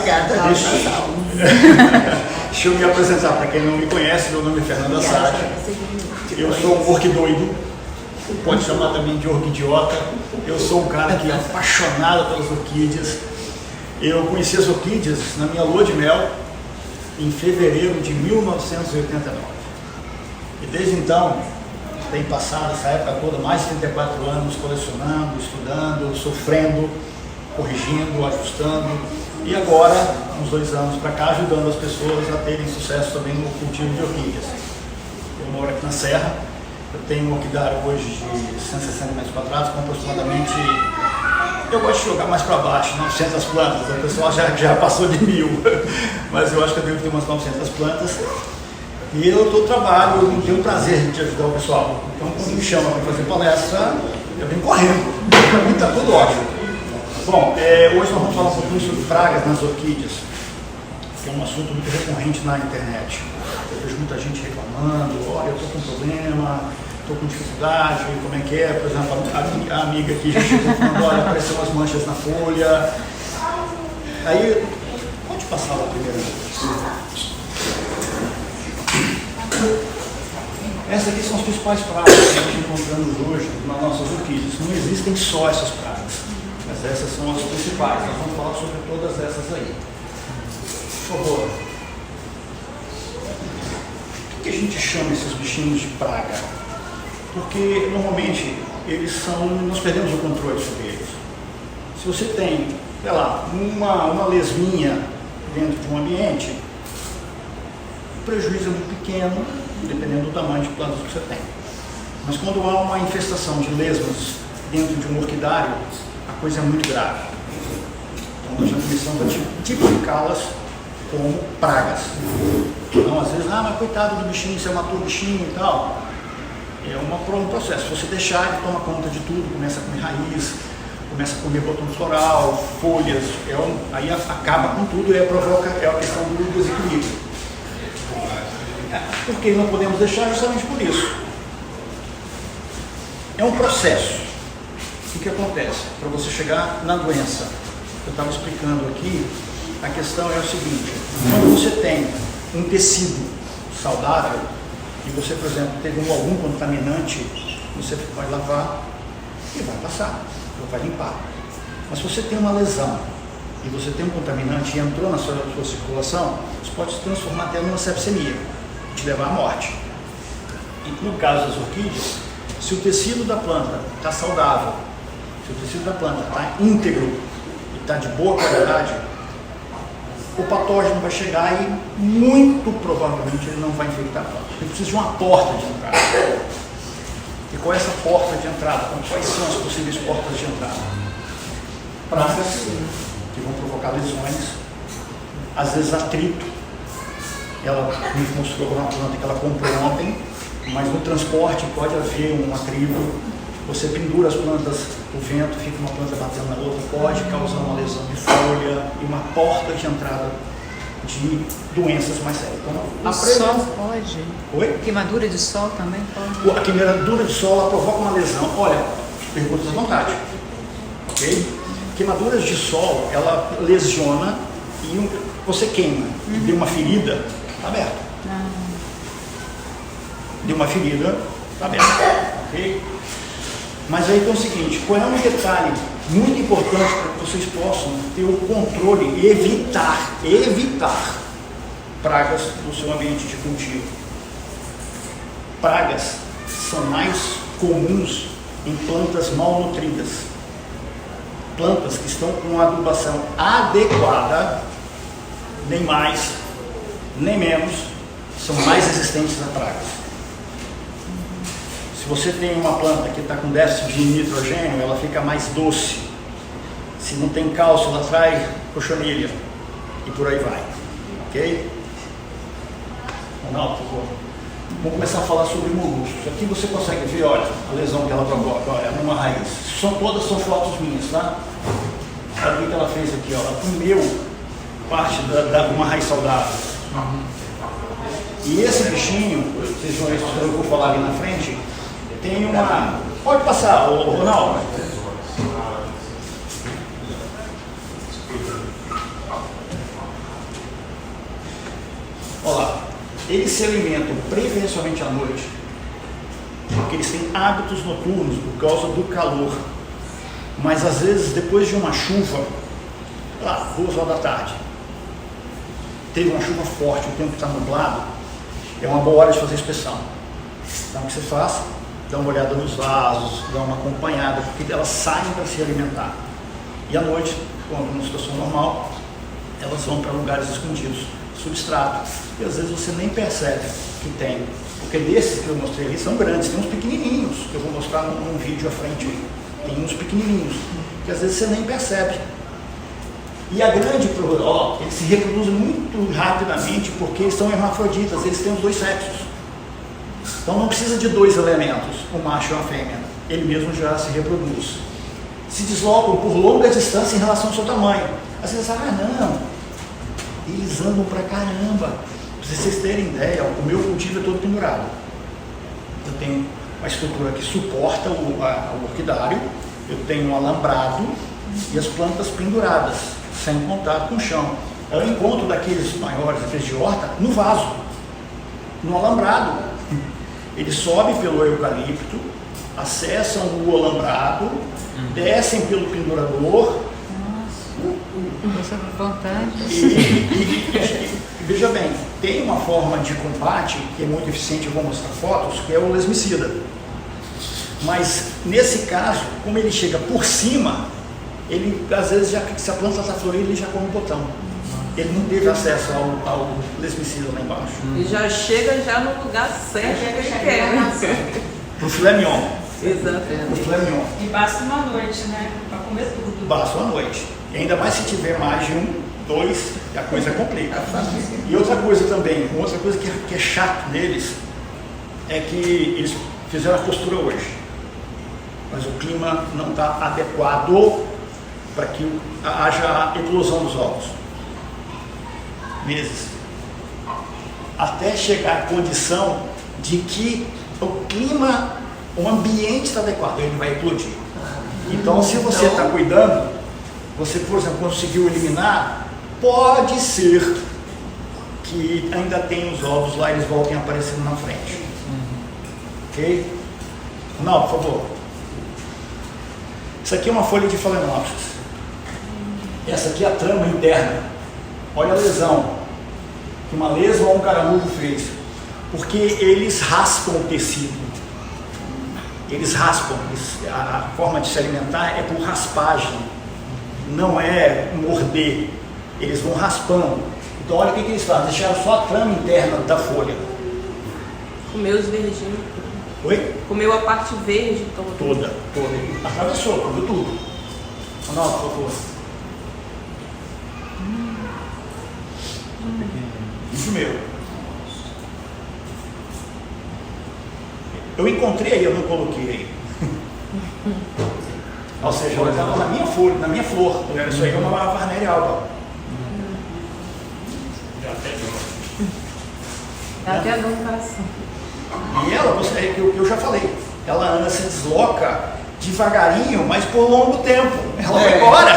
Obrigada. Deixa eu me apresentar para quem não me conhece, meu nome é Fernando Assad. Eu sou um orquidoido, pode chamar também de orquidiota. Eu sou um cara que é apaixonado pelas orquídeas. Eu conheci as orquídeas na minha lua de mel em fevereiro de 1989. E desde então, tem passado essa época toda, mais de 34 anos colecionando, estudando, sofrendo, corrigindo, ajustando. E agora, uns 2 anos para cá, ajudando as pessoas a terem sucesso também no cultivo de orquídeas. Eu moro aqui na Serra, eu tenho um orquidário hoje de 160 metros quadrados, com aproximadamente, eu gosto de jogar mais para baixo, 900 plantas. O pessoal já passou de 1000, mas eu acho que eu devo ter umas 900 plantas. E eu trabalho, eu tenho o prazer de ajudar o pessoal. Então, quando me chamam para fazer palestra, eu venho correndo. Para mim está tudo ótimo. Bom, hoje nós vamos falar um pouquinho sobre pragas nas orquídeas, que é um assunto muito recorrente na internet. Eu vejo muita gente reclamando, olha, eu estou com problema, estou com dificuldade, como é que é? Por exemplo, a amiga aqui já chegou falando, olha, apareceu umas manchas na folha. Aí, pode passar lá primeiro. Essas aqui são as principais pragas que a gente encontramos hoje nas nossas orquídeas. Não existem só essas pragas, mas essas são as principais. Nós vamos falar sobre todas essas aí. Por favor. Por que a gente chama esses bichinhos de praga? Porque normalmente nós perdemos o controle sobre eles. Se você tem, sei lá, uma lesminha dentro de um ambiente, o prejuízo é muito pequeno, dependendo do tamanho de plantas que você tem. Mas quando há uma infestação de lesmas dentro de um orquidário, a coisa é muito grave. Então nós já começamos a tipificá-las como pragas. Então às vezes, mas coitado do bichinho, você matou o bichinho e tal. É um processo. Se você deixar, ele toma conta de tudo, começa a comer raiz, começa a comer botão floral, folhas, aí acaba com tudo e aí provoca a questão do desequilíbrio. Porque não podemos deixar justamente por isso. É um processo. O que acontece? Para você chegar na doença, eu estava explicando aqui, a questão é o seguinte: quando você tem um tecido saudável e você, por exemplo, teve algum contaminante, você vai lavar e vai passar, ou vai limpar. Mas se você tem uma lesão e você tem um contaminante e entrou na sua circulação, isso pode se transformar até numa sepsemia, te levar à morte. E no caso das orquídeas, se o tecido da planta está saudável, se o tecido da planta está íntegro e está de boa qualidade, o patógeno vai chegar e muito provavelmente ele não vai infectar a planta. Ele precisa de uma porta de entrada. E qual é essa porta de entrada? Quais são as possíveis portas de entrada? Pragas que vão provocar lesões, às vezes atrito. Ela me mostrou uma planta que ela comprou ontem, mas no transporte pode haver um atrito. Você pendura as plantas, o vento fica uma planta batendo na outra, pode causar uma lesão de folha e uma porta de entrada de doenças mais sérias. Então, o sol pode? Oi? Queimadura de sol também pode? A queimadura de sol ela provoca uma lesão. Olha, perguntas à vontade. Ok? Queimaduras de sol, ela lesiona e você queima. E deu uma ferida, está aberto. Deu uma ferida, está aberto. Ok? Mas aí tem o seguinte, qual é um detalhe muito importante para que vocês possam ter o controle e evitar pragas no seu ambiente de cultivo. Pragas são mais comuns em plantas mal nutridas. Plantas que estão com adubação adequada, nem mais, nem menos, são mais resistentes a pragas. Se você tem uma planta que está com déficit de nitrogênio, ela fica mais doce. Se não tem cálcio, ela traz cochonilha. E por aí vai. Ok? Ronaldo, por favor. Vamos começar a falar sobre moluscos. Aqui você consegue ver, olha, a lesão que ela provoca, olha, numa raiz. Todas são fotos minhas, tá? Olha o que ela fez aqui, ó. Ela comeu parte de uma raiz saudável. E esse bichinho, vocês vão ver, eu vou falar ali na frente, tem uma... Pode passar, Ronaldo. Olha lá, eles se alimentam preferencialmente à noite, porque eles têm hábitos noturnos por causa do calor. Mas às vezes, depois de uma chuva, lá, 2 horas da tarde, teve uma chuva forte, o tempo está nublado, é uma boa hora de fazer inspeção. Então o que você faz? Dá uma olhada nos vasos, dá uma acompanhada, porque elas saem para se alimentar. E à noite, quando numa situação normal, elas vão para lugares escondidos, substrato, e às vezes você nem percebe que tem. Porque desses que eu mostrei ali são grandes, tem uns pequenininhos, que eu vou mostrar num vídeo à frente aí. Tem uns pequenininhos, que às vezes você nem percebe. E a grande problema, eles se reproduzem muito rapidamente porque eles são hermafroditas, eles têm os 2 sexos. Então não precisa de 2 elementos, um macho e uma fêmea. Ele mesmo já se reproduz. Se deslocam por longa distância em relação ao seu tamanho. Às vezes, não, eles andam pra caramba. Para vocês terem ideia, o meu cultivo é todo pendurado. Eu tenho uma estrutura que suporta o orquidário, eu tenho um alambrado e as plantas penduradas, sem contato com o chão. É o encontro daqueles maiores, aqueles de horta, no vaso, no alambrado. Eles sobem pelo eucalipto, acessam o alambrado, descem pelo pendurador. Nossa, isso é fantástico. E veja bem, tem uma forma de combate que é muito eficiente, eu vou mostrar fotos, que é o lesmicida. Mas nesse caso, como ele chega por cima, ele às vezes, se a planta está florida, ele já come o botão. Ele não teve acesso ao lesmicida lá embaixo. E já chega já no lugar certo que ele quer. Pro filé mignon. Exatamente. Pro filé mignon. E basta uma noite, né? Para comer tudo. Basta uma noite. E ainda mais se tiver mais de 1, 2, a coisa complica. E outra coisa também, uma outra coisa que é chato neles, é que eles fizeram a postura hoje. Mas o clima não está adequado para que haja a eclosão dos ovos. Meses. Até chegar à condição de que o clima, o ambiente está adequado, ele vai eclodir. Então, se você está cuidando, você, por exemplo, conseguiu eliminar, pode ser que ainda tenha os ovos lá e eles voltem aparecendo na frente. Ok? Não, por favor. Isso aqui é uma folha de Phalaenopsis. Essa aqui é a trama interna. Olha a lesão que uma lesma ou um caramujo fez. Porque eles raspam o tecido. Eles raspam. A forma de se alimentar é por raspagem. Não é morder. Eles vão raspando. Então olha o que eles fazem. Deixaram só a trama interna da folha. Comeu os verdinhos. Oi? Comeu a parte verde toda. Toda. Atravessou, comeu tudo. Ronaldo, por favor. Isso meu. Eu encontrei aí, eu não coloquei aí. Ou seja, ela estava na minha folha, na minha flor. Isso aí é uma Varnéria alba. Já até deu. Dá até dor no coração. E ela, é que eu já falei, ela anda, se desloca devagarinho, mas por longo tempo. Ela vai embora.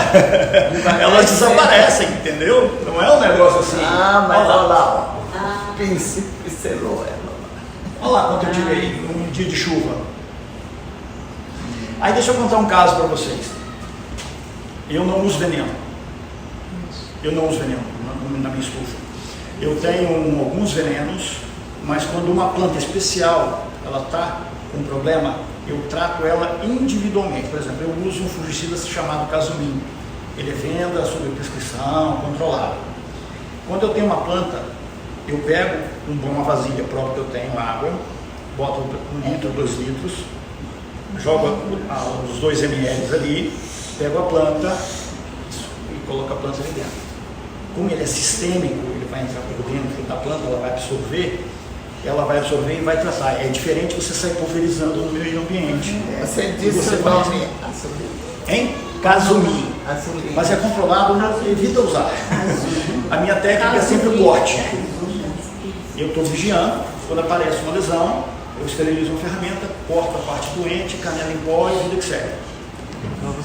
Elas desaparecem, entendeu? Não é um negócio assim. Ah, mas olha lá, ó. Pincelou ela. Olha lá quanto eu tirei num dia de chuva. Aí deixa eu contar um caso para vocês. Eu não uso veneno. Eu não uso veneno na minha estufa. Eu tenho alguns venenos, mas quando uma planta especial ela está com problema, eu trato ela individualmente. Por exemplo, eu uso um fungicida chamado Casumim. Ele é venda sob prescrição, controlado. Quando eu tenho uma planta, eu pego uma vasilha própria que eu tenho, água, boto 1 litro, 2 litros, jogo os 2 ml ali, pego a planta e coloco a planta ali dentro. Como ele é sistêmico, ele vai entrar por dentro da planta, ela vai absorver e vai tratar. É diferente você sair pulverizando no meio ambiente. Você disse o nome. Hein? Casumim. Mas é controlado, não evita usar. A minha técnica é sempre o corte. Eu estou vigiando, quando aparece uma lesão, eu esterilizo uma ferramenta, corto a parte doente, canela em pó e vida que segue.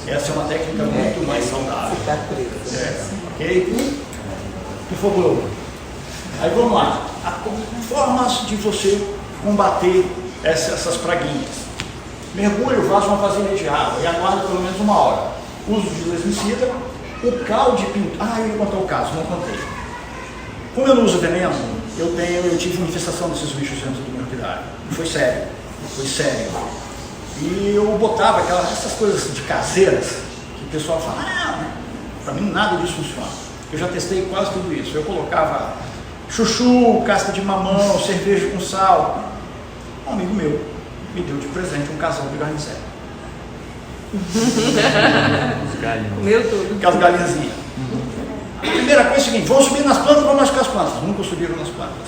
Essa é uma técnica muito mais saudável. Ok? Por favor. Aí vamos lá. formas de você combater essas praguinhas. Mergulhe o vaso numa vasilha de água e aguarda pelo menos 1 hora. Uso de lesmicida, o cal de pintura. Eu ia contar o caso, não contei. Como eu não uso veneno, eu tive uma infestação desses bichos dentro do meu orquidário. Foi sério. E eu botava essas coisas de caseiras, que o pessoal fala, para mim nada disso funciona. Eu já testei quase tudo isso. Eu colocava chuchu, casca de mamão, cerveja com sal. Um amigo meu me deu de presente um casal de garnicé. Meu tudo. Aquelas galinhazinhas. A primeira coisa é o seguinte, vão subir nas plantas, vão machucar as plantas. Nunca subiram nas plantas.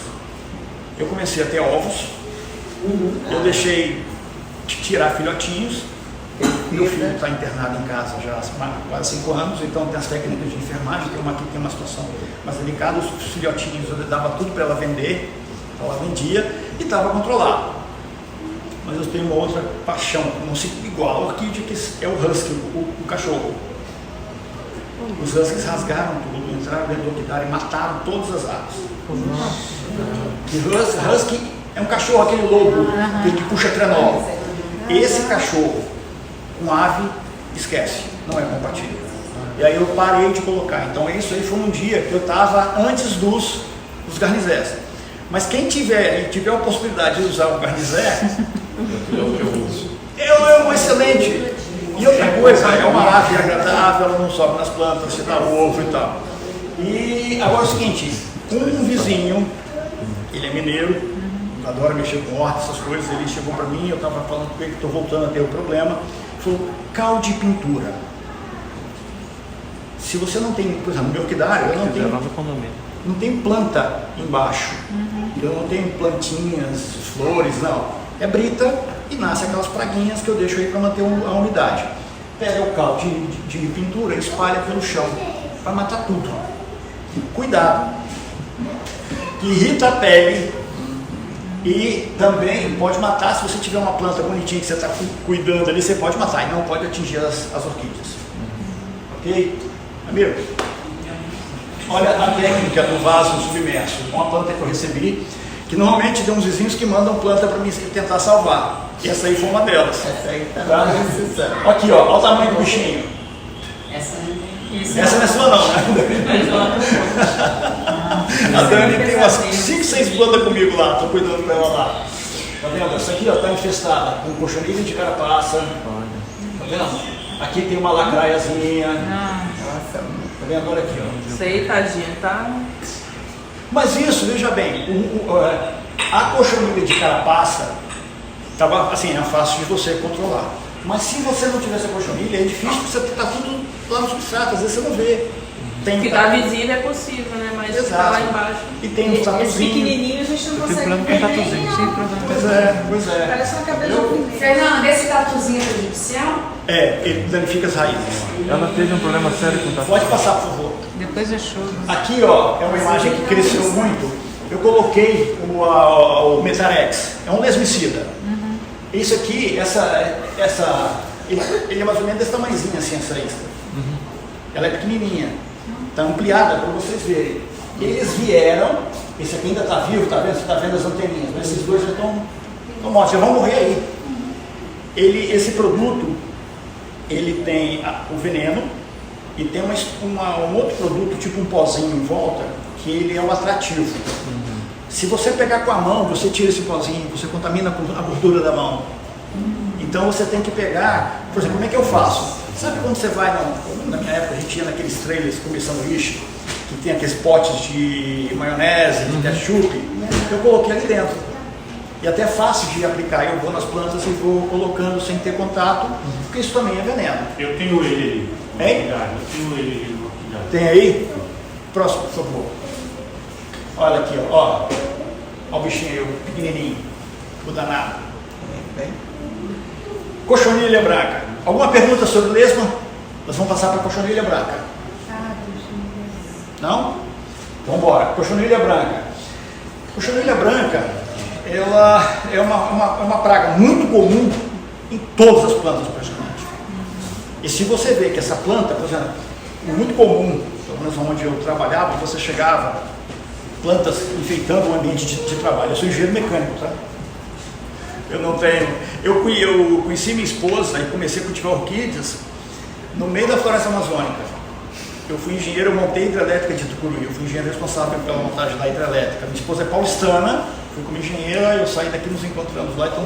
Eu comecei a ter ovos. Eu deixei tirar filhotinhos. Meu filho está internado em casa já há quase 5 anos, então tem as técnicas de enfermagem. Aqui tem uma situação mais delicada. Os filhotinhos eu dava tudo para ela vender, ela vendia e estava controlado. Mas eu tenho uma outra paixão, não se igual a orquídea, que é o husky, o cachorro. Os huskies rasgaram tudo, entraram dentro do orquidário e mataram todas as aves. E husky é um cachorro, aquele lobo que puxa trenó. Esse cachorro com ave, esquece, não é compatível. E aí eu parei de colocar. Então isso aí foi um dia que eu estava antes dos garnizés. Mas quem tiver a possibilidade de usar o garnizé, é um excelente. E outra coisa, é uma ave agradável, ela não sobe nas plantas, você dá ovo e tal. E agora é o seguinte, um vizinho, ele é mineiro, adora mexer com horta, essas coisas, ele chegou para mim, eu estava falando com ele que estou voltando a ter o problema, falou, cal de pintura. Se você não tem, por exemplo, no meu orquidário, eu não tenho planta embaixo, eu não tenho plantinhas, flores, não. É brita e nasce aquelas praguinhas que eu deixo aí para manter a umidade. Pega o cal de pintura e espalha pelo chão, para matar tudo. Cuidado, que irrita a pele e também pode matar, se você tiver uma planta bonitinha que você está cuidando ali, você pode matar e não pode atingir as orquídeas. Ok? Amigo, olha a técnica do vaso submerso, uma planta que eu recebi, que normalmente tem uns vizinhos que mandam planta para mim tentar salvar. E essa aí foi uma delas. Essa aí tá Aqui, ó, olha o tamanho do bichinho. Essa não é sua não, né? A Dani tem umas 5, 6 plantas comigo lá, estou cuidando dela lá. Tá vendo? Essa aqui está infestada com cochonilha de carapaça. Tá vendo? Aqui tem uma lacraiazinha. Nossa, tá vendo? Olha aqui, ó. Sei, tadinha, tá? Mas isso, veja bem, a cochonilha de carapaça estava assim, é fácil de você controlar. Mas se você não tivesse a cochonilha, é difícil porque você está tudo lá no substrato, às vezes você não vê. Ficar visível é possível, né? Mas ficar lá embaixo. E tem um tatuzinho. Esse pequenininho a gente não consegue ver. Pois é. Parece uma cabeça de primeiro. Fernando, esse tatuzinho é prejudicial? Ele danifica as raízes. Ela teve um problema sério com o tatu. Pode passar, por favor. Depois é chuva. Aqui, ó, é uma imagem que cresceu muito. Eu coloquei o Metarex, é um lesmicida. Isso aqui, ele é mais ou menos desse tamanhozinho assim, essa isca. Ela é pequenininha, está ampliada para vocês verem. Eles vieram, esse aqui ainda está vivo, tá vendo? Você está vendo as anteninhas, mas esses dois já estão mortos, já vão morrer aí. Esse produto, ele tem o veneno e tem um outro produto, tipo um pozinho em volta, que ele é um atrativo. Se você pegar com a mão, você tira esse pozinho, você contamina a gordura da mão. Então você tem que pegar, por exemplo, como é que eu faço? Sabe quando você vai, na minha época a gente ia naqueles trailers como sanduíche, que tem aqueles potes de maionese, de ketchup, eu coloquei ali dentro. E até é fácil de aplicar, eu vou nas plantas e vou colocando sem ter contato, porque isso também é veneno. Eu tenho ele aí. Hein? Eu tenho ele no. Tem aí? Próximo, por favor. Olha aqui, ó. Olha o bichinho aí, o pequenininho, o danado. Cochonilha branca. Alguma pergunta sobre lesma? Nós vamos passar para a cochonilha branca. Não? Então vamos embora. Cochonilha branca. Cochonilha branca, ela é uma praga muito comum em todas as plantas praticamente. E se você vê que essa planta, por exemplo, é muito comum, pelo menos onde eu trabalhava, você chegava plantas enfeitando o ambiente de trabalho. Eu sou engenheiro mecânico, tá? Eu não tenho... Eu conheci minha esposa e comecei a cultivar orquídeas no meio da floresta amazônica. Eu fui engenheiro, eu montei a hidrelétrica de Tucuruí, eu fui engenheiro responsável pela montagem da hidrelétrica. Minha esposa é paulistana, fui como engenheira, eu saí daqui, nos encontramos lá, então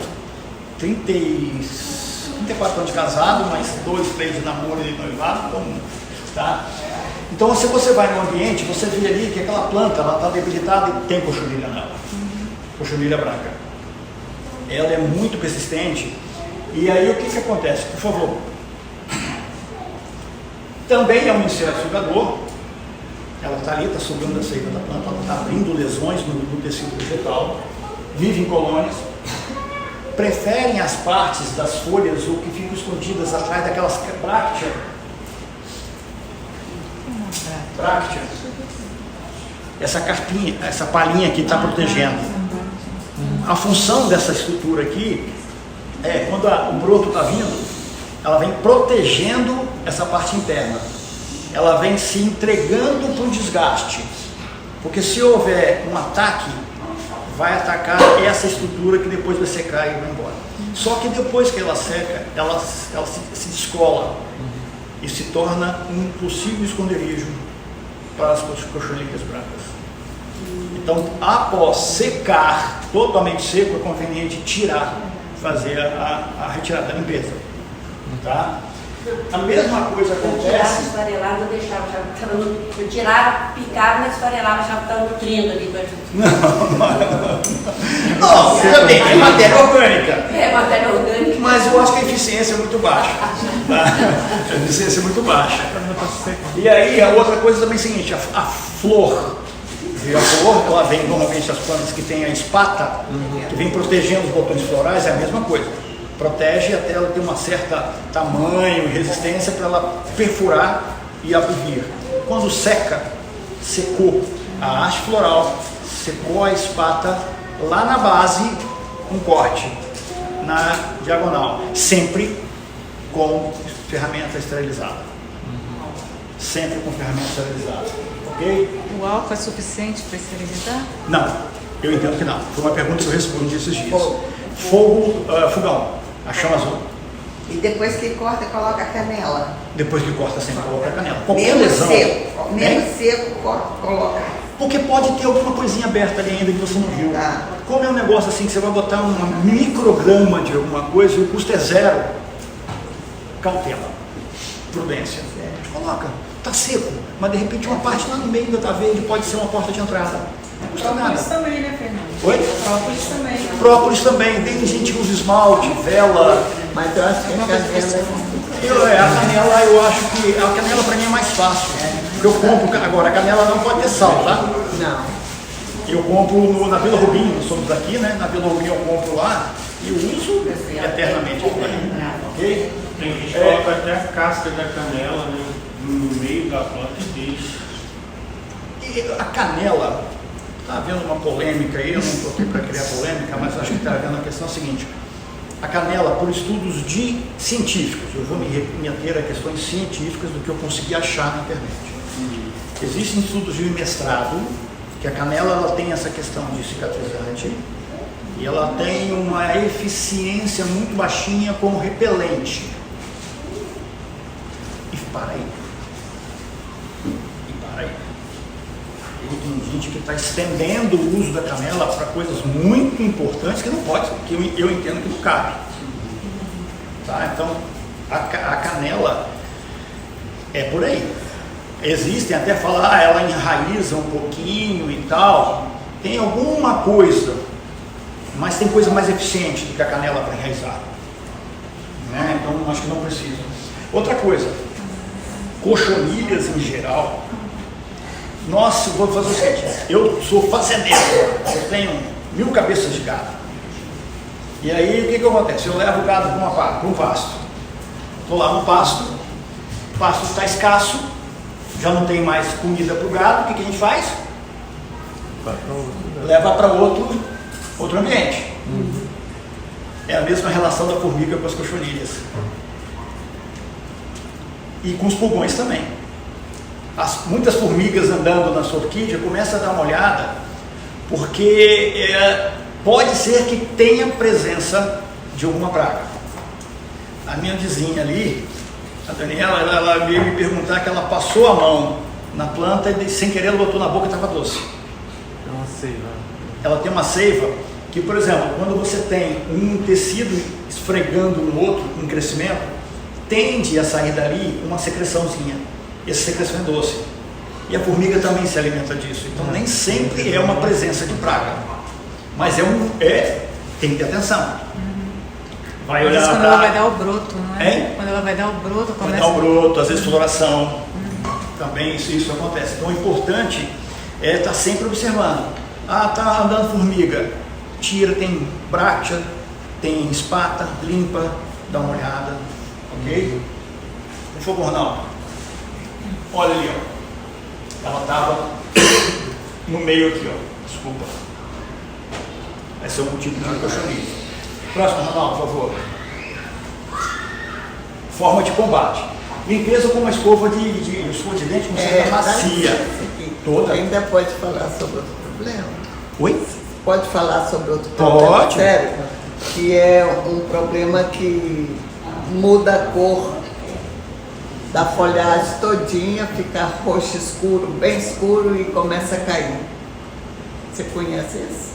34 anos de casado, mais 2, 3 de namoro e de noivado, tá? Então se você vai no ambiente, você vê ali que aquela planta, ela está debilitada e tem cochonilha nela, cochonilha branca. Ela é muito persistente, e aí o que acontece? Por favor, também é um inseto sugador, ela está ali, está sugando a seiva da planta, ela está abrindo lesões no tecido vegetal, vive em colônias, preferem as partes das folhas ou que ficam escondidas atrás daquelas brácteas. Bráctea. Essa carpinha, essa palhinha que está protegendo. A função dessa estrutura aqui é, quando o broto está vindo, ela vem protegendo essa parte interna. Ela vem se entregando para o desgaste. Porque se houver um ataque, vai atacar essa estrutura que depois vai secar e vai embora. Só que depois que ela seca, ela se descola e se torna um possível esconderijo para as cochonilhas brancas. Então, após secar, totalmente seco, é conveniente tirar, fazer a retirada da limpeza. Tá? A mesma coisa acontece. Esfarelava, eu deixava, já estava eu tirava, picava, mas esfarelava, já estava nutrindo ali. Não, veja bem, é matéria orgânica. É matéria orgânica. Mas eu acho que a eficiência é muito baixa. Tá? A eficiência é muito baixa. E aí, a outra coisa também é a seguinte, a flor. A flor, ela vem normalmente as plantas que tem a espata, que vem protegendo os botões florais, é a mesma coisa. Protege até ela ter uma certa tamanho e resistência para ela perfurar e abrir. Quando seca, secou a haste floral, secou a espata, lá na base, um corte na diagonal, sempre com ferramenta esterilizada. Sempre com ferramenta esterilizada, ok? O álcool é suficiente para esterilizar? Não, eu entendo que não. Foi uma pergunta que eu respondi esses dias. Fogão. A chama azul. E depois que corta, coloca a canela. Depois que corta, sempre coloca a canela. Qualquer Menos lesão, seco. Menos seco, coloca. porque pode ter alguma coisinha aberta ali ainda que você não viu. Tá. Como é um negócio assim que você vai botar um micrograma de alguma coisa e o custo é zero, cautela, prudência. Coloca, tá seco, mas de repente uma parte lá no meio ainda tá verde, pode ser uma porta de entrada. Não custa nada. Própolis também, né, Fernando? Oi? Própolis também. Própolis também, tem gente que usa esmalte, vela. Mas eu acho que a canela A canela, eu acho que a canela para mim é mais fácil. Porque eu compro, agora a canela não pode ter sal, tá? não. Eu compro na Vila Rubinho, nós somos daqui, né? Na Vila Rubinho eu compro lá e eu uso eternamente. Ok? Tem gente que coloca até a casca da canela, né, no meio da planta e deixa. E a canela, está havendo uma polêmica aí, eu não estou aqui para criar polêmica, mas acho que está havendo a questão seguinte. A canela, por estudos científicos, eu vou me ater a questões científicas do que eu consegui achar na internet. Existem estudos de mestrado que a canela ela tem essa questão de cicatrizante e ela tem uma eficiência muito baixinha como repelente. E para aí. Tem gente que está estendendo o uso da canela para coisas muito importantes que não pode, que eu entendo que não cabe. Tá? Então, a canela é por aí. Existem até falar, ela enraiza um pouquinho e tal. Tem alguma coisa, mas tem coisa mais eficiente do que a canela para enraizar. Né? Então, acho que não precisa. Outra coisa, cochonilhas em geral. Nossa, vou fazer o seguinte, eu sou fazendeiro, eu tenho 1000 cabeças de gado. E aí, o que acontece? Eu levo o gado para um pasto. Estou lá no pasto, o pasto está escasso, já não tem mais comida para o gado, o que a gente faz? Leva para outro ambiente. É a mesma relação da formiga com as cochonilhas. E com os pulgões também. muitas formigas andando na sua orquídea, começa a dar uma olhada, porque pode ser que tenha presença de alguma praga. A minha vizinha ali, a Daniela, ela veio me perguntar que ela passou a mão na planta e sem querer ela botou na boca e estava doce. É uma seiva. Ela tem uma seiva que, por exemplo, quando você tem um tecido esfregando no outro em crescimento, tende a sair dali uma secreçãozinha. E essa secreção é doce. E a formiga também se alimenta disso. Então nem sempre é uma presença de praga. Mas tem que ter atenção. Vai olhar quando ela vai dar o broto, não é? Hein? Quando ela vai dar o broto, Vai começa... dar o broto, às vezes floração. Também isso acontece. Então o importante é estar sempre observando. Tá andando formiga. Tira, tem bráctea, tem espata, limpa, dá uma olhada. Ok? Por favor, Ronaldo. Olha ali, ó. Ela estava no meio aqui, ó. Desculpa. Esse é o motivo que eu chamei. Próximo, Ronaldo, por favor. Forma de combate. Limpeza com uma escova de dente com seda macia. Toda. Ainda pode falar sobre outro problema? Oi? Pode falar sobre outro problema? Pode. Sério? Que é um problema que muda a cor da folhagem todinha, fica roxo escuro, bem escuro e começa a cair. Você conhece isso?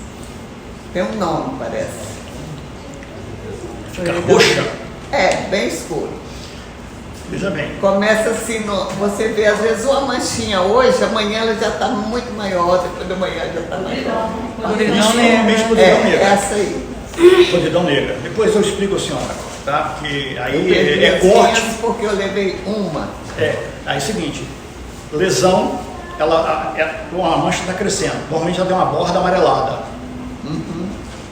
Tem um nome, parece. Fica roxa? Bem escuro. Veja bem. Começa assim, você vê às vezes uma manchinha hoje, amanhã ela já está muito maior, depois da manhã já está maior. Isso normalmente é podridão negra. Essa aí. Podridão negra. Depois eu explico a senhora, tá? Porque aí Eu é corte. porque eu levei uma. Aí é o seguinte, lesão, a mancha está crescendo, normalmente ela tem uma borda amarelada.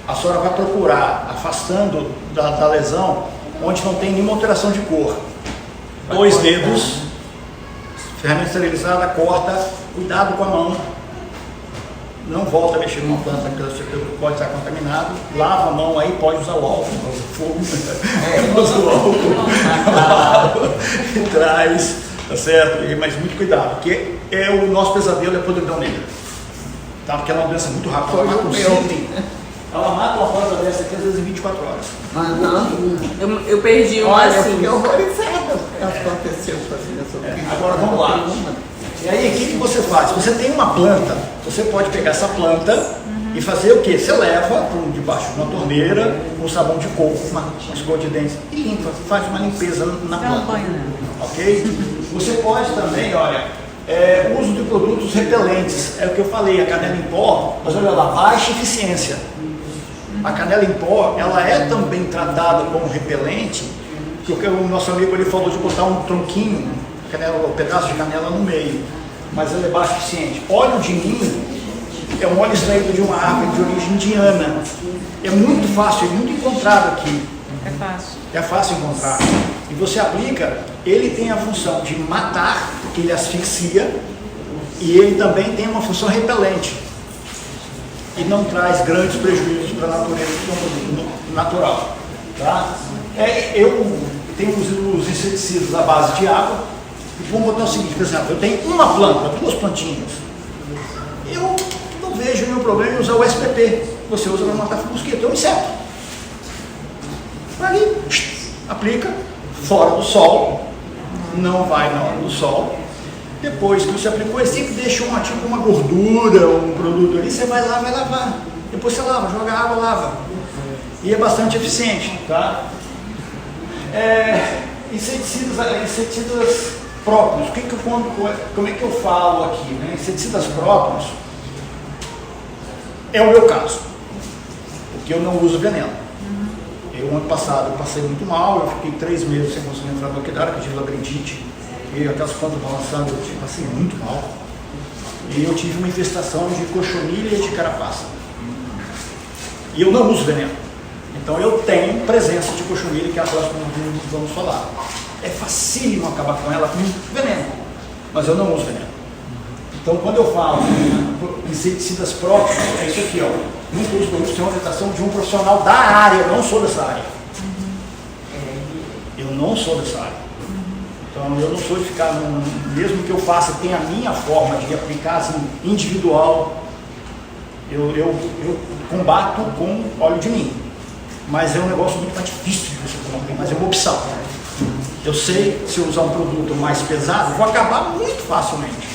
A senhora vai procurar, afastando da lesão, onde não tem nenhuma alteração de cor. 2 dedos, ferramenta esterilizada, corta, cuidado com a mão, não volta a mexer com uma planta, porque você pode estar contaminado, lava a mão aí, pode usar o álcool, fogo, usa o álcool, e traz, tá certo? Mas muito cuidado, porque o nosso pesadelo é a podridão negra, tá? Porque ela é uma doença muito rápida, ela mata um cílio. Ela mata uma planta dessa aqui às vezes em 24 horas. Eu perdi uma Olha, eu assim. fiquei horrorizada porque aconteceu com as minhas orquídeas. Agora vamos lá. E aí, o que você faz? Você tem uma planta, você pode pegar essa planta e fazer o quê? Você leva debaixo de uma torneira, com sabão de coco, uma escova de dentes e limpa, faz uma limpeza na Dá um planta. banho nela. Ok? Você pode também, olha, uso de produtos repelentes. É o que eu falei, a canela em pó, mas olha lá, baixa eficiência. A canela em pó, ela é também tratada como repelente, porque o nosso amigo ele falou de botar um tronquinho, um pedaço de canela no meio, mas ela é baixa eficiente. Óleo de ninho é um óleo extraído de uma árvore de origem indiana. É muito fácil, é muito encontrado aqui. É fácil. É fácil encontrar. E você aplica, ele tem a função de matar, porque ele asfixia, e ele também tem uma função repelente. E não traz grandes prejuízos para a natureza, que é um produto natural. Tá? Eu tenho os inseticidas à base de água, e vamos botar o seguinte, por exemplo, eu tenho uma planta, 2 plantinhas, eu não vejo nenhum problema em usar o SPP, você usa para matar mosquito, é um inseto. Ali, aplica, fora do sol, não vai na hora do sol. Depois que você aplicou, ele sempre deixa uma gordura, um produto ali, você vai lá, vai lavar. Depois você lava, joga água, lava. E é bastante eficiente, tá? Inseticidas próprios. Como é que eu falo aqui? Né? Inseticidas próprios é o meu caso, porque eu não uso veneno. Eu, ano passado, eu passei muito mal, eu fiquei 3 meses sem conseguir entrar no orquidária, porque eu tive labirintite. E aquelas plantas balançando, eu passei muito mal. E eu tive uma infestação de cochonilha e de carapaça. E eu não uso veneno. Então eu tenho presença de cochonilha, que é a próxima que vamos falar. É facílimo acabar com ela com veneno, mas eu não uso veneno. Então quando eu falo inseticidas próprios, é isso aqui, ó. Muitos dos produtos têm uma orientação de um profissional da área, eu não sou dessa área. Eu não sou dessa área. Então Então eu não sou de ficar, mesmo que eu faça, tenha a minha forma de aplicar assim, individual, eu combato com óleo de ninho. Mas é um negócio muito mais difícil de você colocar, mas é uma opção. Eu sei, se eu usar um produto mais pesado, vou acabar muito facilmente.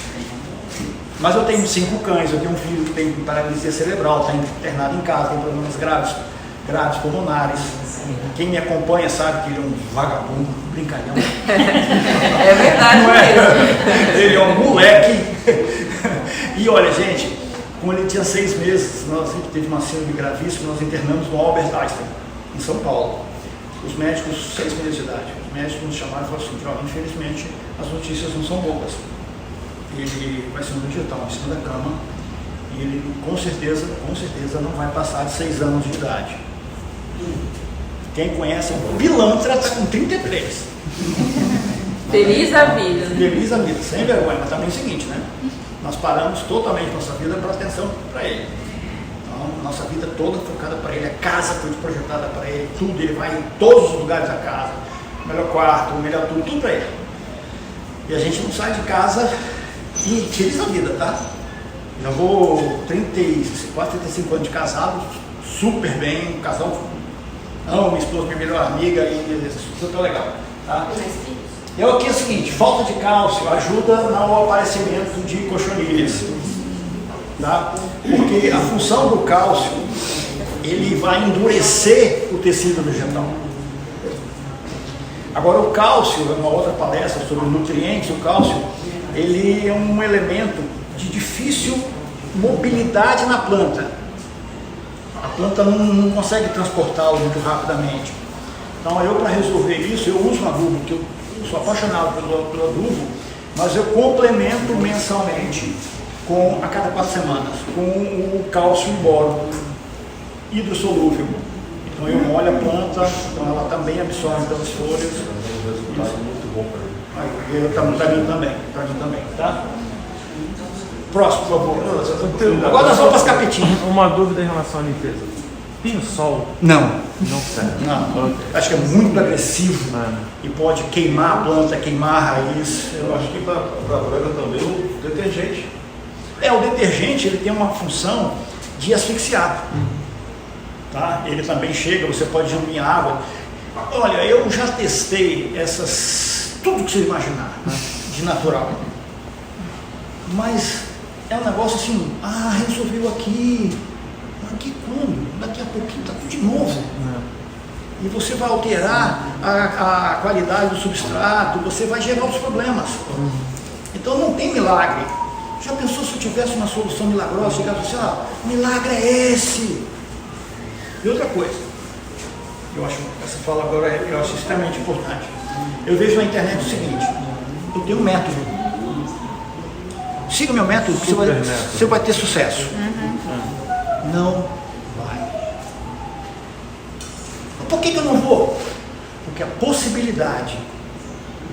Mas eu tenho 5 cães, eu tenho um filho que tem paralisia cerebral, está internado em casa, tem problemas graves pulmonares. Quem me acompanha sabe que ele é um vagabundo, brincalhão. É verdade Não é? mesmo. Ele é um moleque. E olha, gente, quando ele tinha 6 meses, ele teve uma síndrome gravíssima, nós internamos no Albert Einstein, em São Paulo. Os médicos, 6 meses de idade, os médicos nos chamaram e falaram assim, ó, infelizmente as notícias não são boas. Ele vai ser um digital em cima da cama e ele com certeza não vai passar de 6 anos de idade. Quem conhece o pilantra está com 33. Feliz a vida. Feliz a vida, sem vergonha, mas também é o seguinte, né? Nós paramos totalmente nossa vida para atenção para ele. Então, nossa vida toda focada para ele, a casa foi projetada para ele, tudo, ele vai em todos os lugares da casa, o melhor quarto, o melhor tudo para ele. E a gente não sai de casa e feliz da vida, tá? Já vou quase 35 anos de casado, super bem, um casal, amo minha esposa, minha melhor amiga e super legal, tá? E aqui é o seguinte, falta de cálcio ajuda no aparecimento de cochonilhas, tá? Porque a função do cálcio, ele vai endurecer o tecido vegetal. Agora o cálcio, é uma outra palestra sobre nutrientes, o cálcio, ele é um elemento de difícil mobilidade na planta. A planta não consegue transportá-lo muito rapidamente. Então eu, para resolver isso, eu uso um adubo, que eu sou apaixonado pelo adubo, mas eu complemento mensalmente, a cada 4 semanas, com o cálcio em boro hidrossolúvel. Então eu molho a planta, então ela também absorve pelas folhas. Muito bom para mim. Para mim também, tá? Próximo, por favor. Agora nós vamos para as capetinhas. Uma dúvida em relação à limpeza. Pinho-sol Não. não serve. Não. Ok. Acho que é muito agressivo e pode queimar a planta, queimar a raiz. Eu acho que para a branca também o detergente. O detergente ele tem uma função de asfixiar. Tá? Ele também chega, você pode diluir água. Olha, eu já testei tudo que você imaginar, né, de natural. Mas é um negócio assim, resolveu aqui. Aqui quando? Daqui a pouquinho está tudo de novo. E você vai alterar a qualidade do substrato, você vai gerar os problemas. Então não tem milagre. Já pensou se eu tivesse uma solução milagrosa, chegasse assim, o milagre é esse? E outra coisa, eu acho, essa fala agora eu acho extremamente importante. Eu vejo na internet o seguinte, eu tenho um método. Siga meu método, que você vai ter sucesso. Não vai. Por que eu não vou? Porque a possibilidade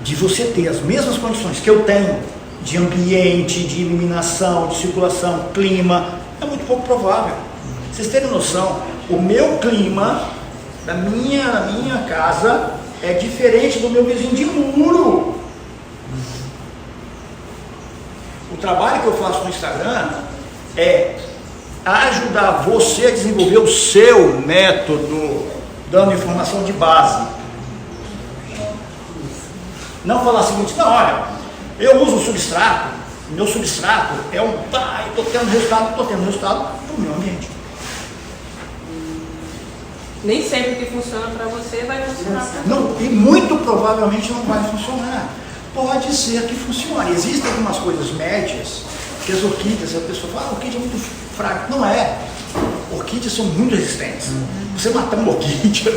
de você ter as mesmas condições que eu tenho, de ambiente, de iluminação, de circulação, clima, é muito pouco provável. Vocês terem noção, o meu clima na minha casa é diferente do meu vizinho de muro. O trabalho que eu faço no Instagram é ajudar você a desenvolver o seu método, dando informação de base. Não falar o seguinte, não, olha, eu uso o substrato, meu substrato é eu estou tendo resultado para o meu ambiente. Nem sempre que funciona para você vai funcionar para você. Não, e muito provavelmente não vai funcionar. Pode ser que funcione. Existem algumas coisas médias, que as orquídeas, a pessoa fala, a orquídea é muito fraca. Não é. Orquídeas são muito resistentes. Você matar uma orquídea,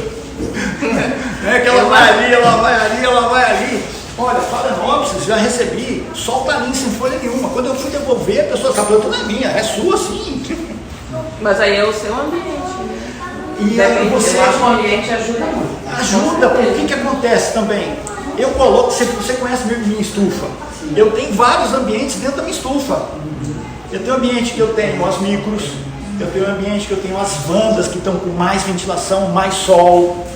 que ela vai ali, ela vai ali. Olha, Phalaenopsis, já recebi, só talinho sem folha nenhuma. Quando eu fui devolver, a pessoa, essa planta não é minha, é sua sim. Mas aí é o seu ambiente, né? E aí você... Eu acho que o ambiente ajuda muito. Ajuda, porque o que acontece também? Eu coloco, você conhece minha estufa, eu tenho vários ambientes dentro da minha estufa. Eu tenho um ambiente que eu tenho as micros, eu tenho um ambiente que eu tenho as vandas que estão com mais ventilação, mais sol.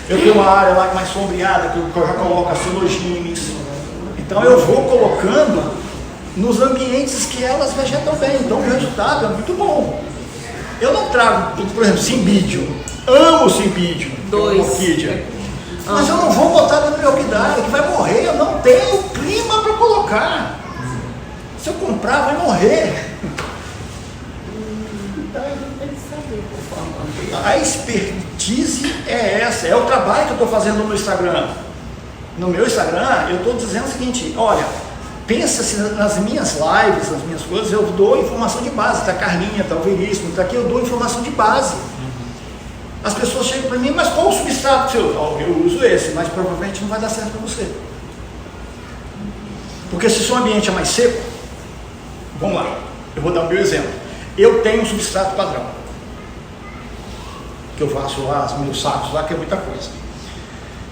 Eu tenho uma área lá mais sombreada que eu já coloco as celogines. Então eu vou colocando nos ambientes que elas vegetam bem, então o resultado é muito bom. Eu não trago, por exemplo, cimbídio, amo cimbídio, orquídea, mas eu não vou botar dentro da orquidária, que vai morrer, eu não tenho clima para colocar. Se eu comprar, vai morrer. Então a gente tem que saber conforme. A expertise é essa, é o trabalho que eu estou fazendo no Instagram. No meu Instagram, eu estou dizendo o seguinte, olha, pensa-se nas minhas lives, nas minhas coisas, eu dou informação de base, tá a Carlinha, tá o Veríssimo, tá aqui, eu dou informação de base. As pessoas chegam para mim, mas qual o substrato seu? Eu uso esse, mas provavelmente não vai dar certo para você. Porque se o seu ambiente é mais seco, vamos lá, eu vou dar o meu exemplo. Eu tenho um substrato padrão, que eu faço lá, os meus sacos lá, que é muita coisa.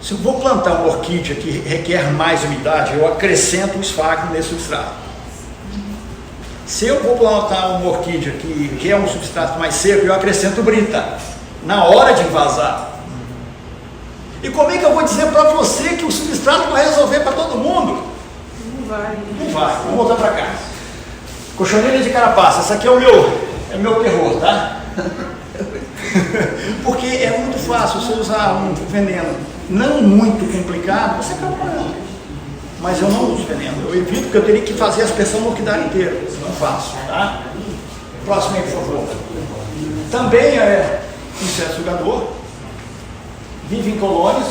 Se eu vou plantar uma orquídea que requer mais umidade, eu acrescento o esfagno nesse substrato. Se eu vou plantar uma orquídea que é um substrato mais seco, eu acrescento brita, na hora de invasar. E como é que eu vou dizer para você que o substrato vai resolver para todo mundo? Não vai. Não vai. Vamos voltar para cá. Cochonilha de carapaça, essa aqui é o meu terror, tá? Porque é muito fácil você usar um veneno não muito complicado, você acaba morrendo. Mas eu não uso veneno, eu evito, porque eu teria que fazer a aspersão no orquidário inteiro. Não faço, tá? Próximo aí, por favor. Também é inseto sugador, vive em colônias,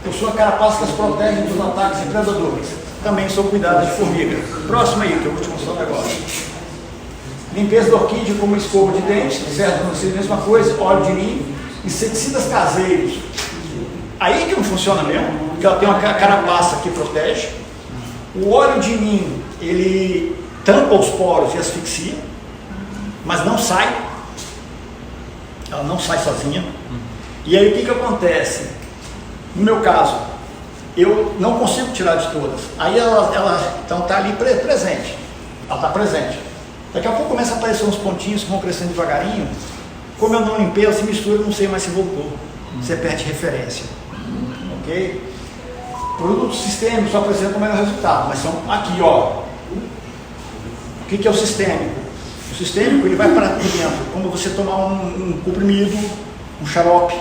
possui a carapaça que as protege dos ataques de predadores. Também sou cuidado de formiga. Próximo aí, que eu vou te mostrar um negócio. Limpeza da orquídea como escova de dente, certo? Não sei a mesma coisa, óleo de ninho, inseticidas caseiros. Aí que não funciona mesmo, porque ela tem uma carapaça que protege. O óleo de ninho, ele tampa os poros e asfixia, mas não sai. Ela não sai sozinha. E aí o que acontece? No meu caso, eu não consigo tirar de todas. Aí ela então está ali presente. Ela está presente. Daqui a pouco começa a aparecer uns pontinhos que vão crescendo devagarinho. Como eu não limpei, ela se mistura, eu não sei mais se voltou. Você perde referência. Ok? Produtos sistêmicos só apresentam o melhor resultado, mas são aqui, ó. O que é o sistêmico? O sistêmico, ele vai para dentro, como você tomar um comprimido, um xarope,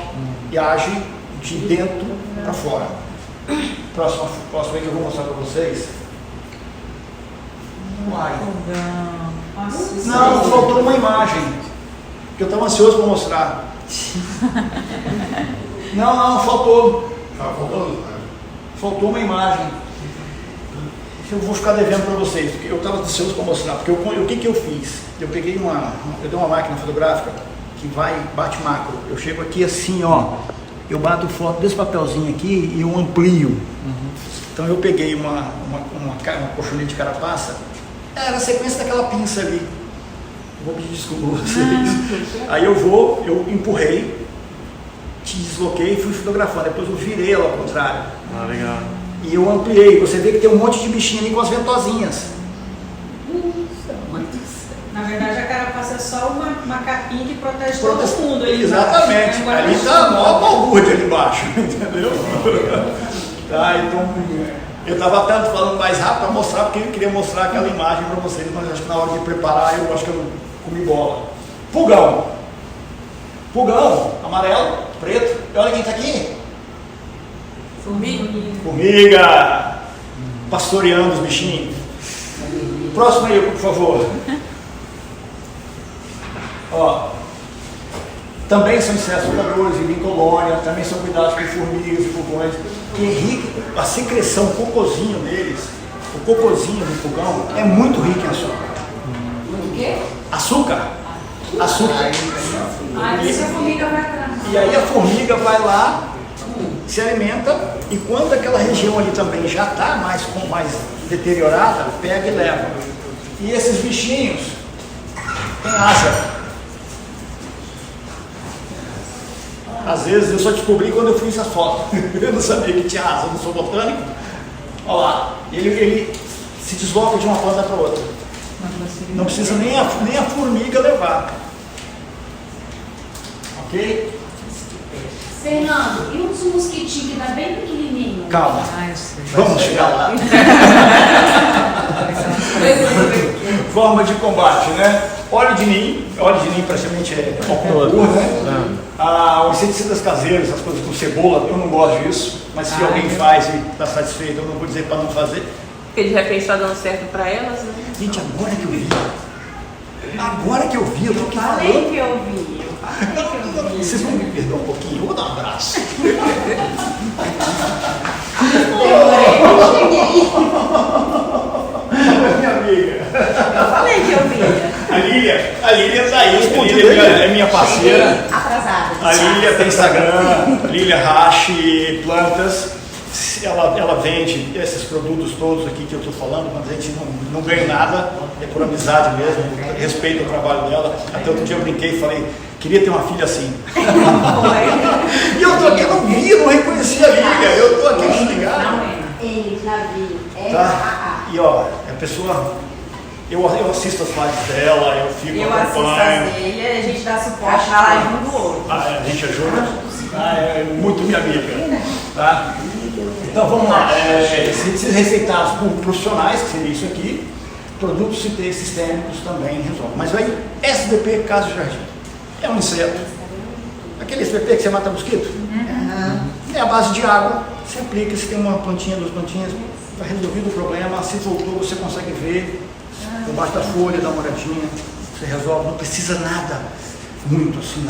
e age de dentro para fora. Próximo aí que eu vou mostrar para vocês. Uai. Não, faltou uma imagem, que eu estava ansioso para mostrar. Não, faltou. Faltou uma imagem. Eu vou ficar devendo para vocês, porque eu estava ansioso para mostrar. Porque o que eu fiz? Eu peguei eu dei uma máquina fotográfica que bate macro. Eu chego aqui assim, ó. Eu bato foto desse papelzinho aqui e eu amplio. Então eu peguei uma cochonilha de carapaça. Era a sequência daquela pinça ali. Vou pedir desculpa a vocês. Aí eu empurrei, te desloquei e fui fotografando. Depois eu virei ela ao contrário. Ah, legal. E eu ampliei. Você vê que tem um monte de bichinho ali com as ventosinhas. Na verdade, a carapaça é só uma capinha que protege todo mundo. Exatamente. Ali está a maior balbúrdia ali embaixo. Entendeu? Tá, então, eu estava tanto falando mais rápido para mostrar, porque eu queria mostrar aquela imagem para vocês, mas acho que na hora de preparar eu acho que eu comi bola. Pulgão. Pulgão, amarelo, preto. E olha quem está aqui. Formiga. Pastoreando os bichinhos. Próximo aí, por favor. Ó, também são insetos sugadores, vivem em colônia, também são cuidados por formigas e pulgões. A secreção, o cocôzinho deles, o cocôzinho do pulgão é muito rico em açúcar. O quê? Açúcar. Açúcar. Isso a formiga vai atrás. E aí a formiga vai lá, se alimenta, e quando aquela região ali também já está mais deteriorada, pega e leva. E esses bichinhos têm asa. Às vezes eu só descobri quando eu fiz essa foto. Eu não sabia que tinha asa, eu não sou botânico. Olha lá, ele se desloca de uma planta para outra. Não precisa nem a formiga levar. Ok? Fernando, e uns mosquitinhos que dá bem pequenininho? Calma, Ah, eu sei. vamos chegar lá. Forma de combate, né? Óleo de ninho praticamente é puro, né? Os inseticidas caseiros, as coisas com cebola, eu não gosto disso, mas se alguém faz e está satisfeito, eu não vou dizer para não fazer. Porque de repente está dando certo para elas, né? Gente, agora que eu vi, eu tô aqui Falei falando. que eu vi. Vocês vão me perdoar um pouquinho, eu vou dar um abraço. Minha amiga. Eu falei que eu vi. A Lília tá aí, a Lília é minha parceira. Atrasada. A Lília tem Instagram, Lília Rache Plantas. Ela vende esses produtos todos aqui que eu estou falando, mas a gente não ganha nada, é por amizade mesmo, respeito o trabalho dela. Até outro dia eu brinquei e falei, queria ter uma filha assim. E eu estou aqui, eu não vi, eu não reconheci a Lília, eu estou aqui ligado. Não é. Ei, Davi. Tá? E ó, a pessoa, eu assisto as lives dela, eu fico, Eu assisto acompanho. as dele, a gente dá suporte na live um do outro. A gente ajuda. É muito minha amiga. Tá? Então vamos lá. Esses receitados por profissionais, que seria isso aqui, produtos sistêmicos também resolvem. Mas aí, SBP Casa Jardim. É um inseto. Aquele SBP que você mata mosquito? É a base de água. Você aplica, se tem uma plantinha, 2 plantinhas, está resolvido o problema. Se voltou, você consegue ver. Debaixo da folha, dá uma olhadinha. Você resolve, não precisa nada muito assim.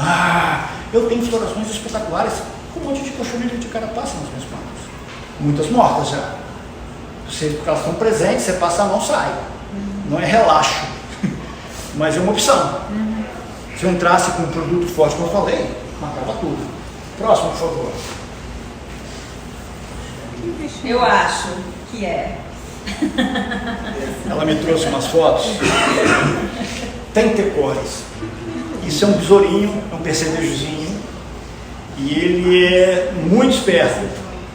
Eu tenho florações espetaculares com um monte de cochonilha de carapaça nas minhas plantas. Muitas mortas já. Porque elas estão presentes, você passa a mão, sai. Não é relaxo, mas é uma opção. Se eu entrasse com um produto forte, como eu falei, matava tudo. Próximo, por favor. Eu acho que é. Ela me trouxe umas fotos. Tentecores. Isso é um besourinho, é um percevejozinho. E ele é muito esperto.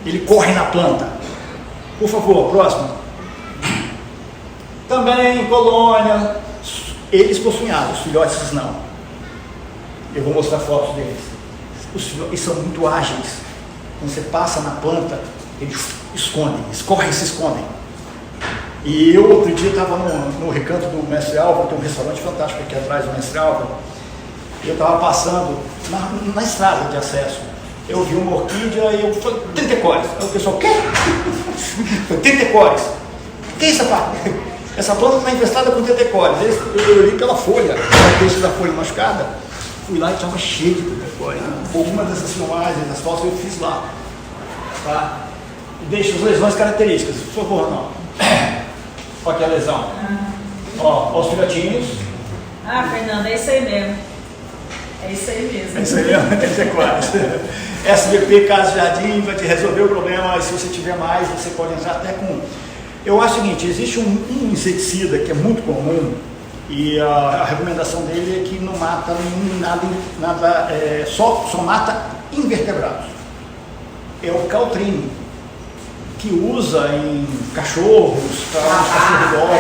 Ele corre na planta. Por favor, próximo. Também colônia. Eles possuem asas, os filhotes não. Eu vou mostrar fotos deles. Os filhotes são muito ágeis. Quando você passa na planta, eles escondem, eles correm e se escondem. E eu outro dia estava no recanto do Mestre Álvaro, tem um restaurante fantástico aqui atrás do Mestre Álvaro. Eu estava passando na estrada de acesso. Eu vi uma orquídea e eu falei, tentecores. Aí o pessoal, o quê? Tentecores. O que é isso, rapaz? Essa planta está infestada com tentecores. Eu olhei pela folha, o peixe da folha machucada. Fui lá e estava cheio de tentecores. Algumas dessas filmagens, das fotos eu fiz lá. Tá? E deixa as lesões características. Por favor, não. Olha aqui a lesão. Ó, os filhotinhos. Fernanda, é isso aí mesmo. É isso aí mesmo. É isso aí mesmo, tentecores. SBP Casa Jardim vai te resolver o problema. E se você tiver mais, você pode entrar até com... Eu acho o seguinte, existe um inseticida que é muito comum e a recomendação dele é que não mata nada só mata invertebrados. É o Caltrine, que usa em cachorros,